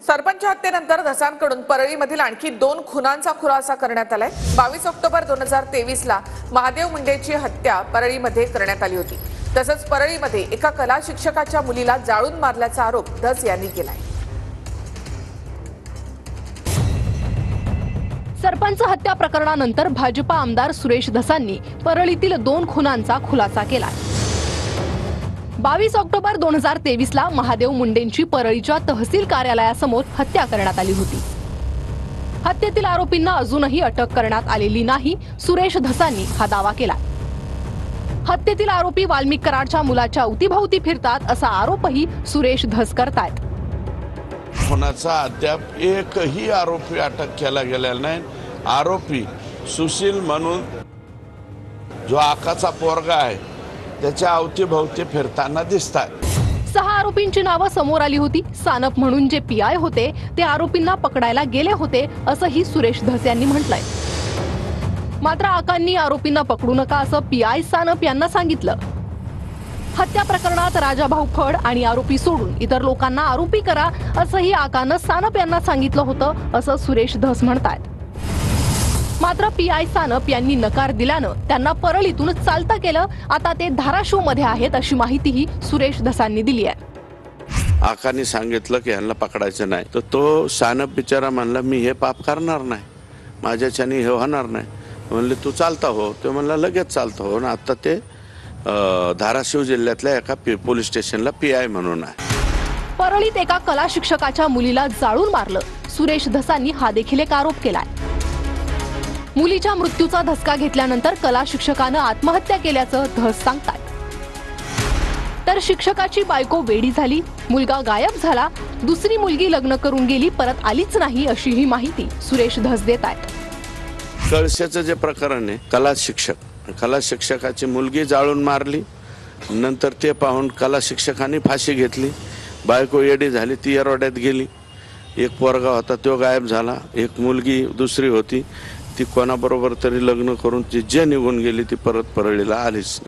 सरपंच हत्येनंतर धसांकडून परळीमधील आणखी 2 खुनांचा खुलासा करण्यात आलाय। 22 ऑक्टोबर 2023 ला महादेव मुंडेची हत्या परळीमध्ये करण्यात आली होती। तसंच परळीमध्ये एका कला शिक्षकाच्या मुलीला जाळून मारल्याचा आरोप धस यांनी केलाय। सरपंच हत्या प्रकरणानंतर भाजपा आमदार सुरेश धसांनी परळीतील 2 खुनांचा खुलासा केलाय। 22 ऑक्टोबर 2023 ला महादेव मुंडेंची परळीच्या तहसील कार्यालयासमोर हत्या करण्यात आली होती। हत्येतील आरोपींना अजूनही अटक करण्यात आलेली नाही, सुरेश धसांनी हा दावा केला। हत्येतील आरोपी वाल्मिक कराडच्या मुलाच्या अवतीभवती फिरतात असा आरोपही सुरेश धस करतायत। खुनाचा अद्याप एकही आरोपी अटक केला गेलेला नाही। आरोपी सुशील म्हणून जो आकाचा पोरगा आहे त्याच्या अवतीभवती फिरताना दिसतात। 6 आरोपींची नावं समोर आली होती। सानप म्हणून जे पीआय होते ते आरोपींना पकडायला गेले होते असंही सुरेश धस यांनी म्हटलंय। मात्र आकांनी आरोपींना पकडू नका असं पीआय सानप यांना सांगितलं। हत्या प्रकरणात राजाभाऊ फड आणि आरोपी सोडून इतर लोकांना आरोपी करा असंही आकानं सानप यांना सांगितलं होतं असं सुरेश धस म्हणतात। मात्र पीआय सानप यांनी नकार दिल्यानं त्यांना परळीतून चालता केलं। आता ते धाराशिवमध्ये आहेत अशी माहितीही सुरेश धसांनी दिली आहे। आकाने सांगितलं की यांना पकडायचं नाही, तर तो सानप बिचारा म्हणला मी हे पाप करणार नाही, माझ्याच्याने हे होणार नाही। म्हणले तू चालता हो, ते म्हणला लगेच चालता हो ना। आता ते धाराशिव जिल्ह्यातल्या एका पोलीस स्टेशनला पीआय म्हणून आहे। परळीत एका कला शिक्षकाच्या मुलीला जाळून मारलं, सुरेश धसांनी हा देखील एक आरोप केलाय। मुलीच्या मृत्यूचा धसका घेतल्यानंतर कला शिक्षकानं आत्महत्या केल्याचं धस सांगतात। तर शिक्षकाची बायको वेडी झाली, मुलगा गायब झाला, दुसरी मुलगी लग्न करून गेली, परत आलीच नाही अशी ही माहिती सुरेश धस देत आहेत। कळशाचं जे प्रकरण आहे, कला शिक्षकाची मुलगी जाळून मारली, नंतर ते पाहून कला शिक्षकांनी फाशी घेतली, बायको येडी झाली, ती एरोड्यात गेली, एक पोरगा होता तो गायब झाला, एक मुलगी दुसरी होती ती कोणाबरोबर तरी लग्न करून ती जे निघून गेली ती परत परळीला आलीच नाही।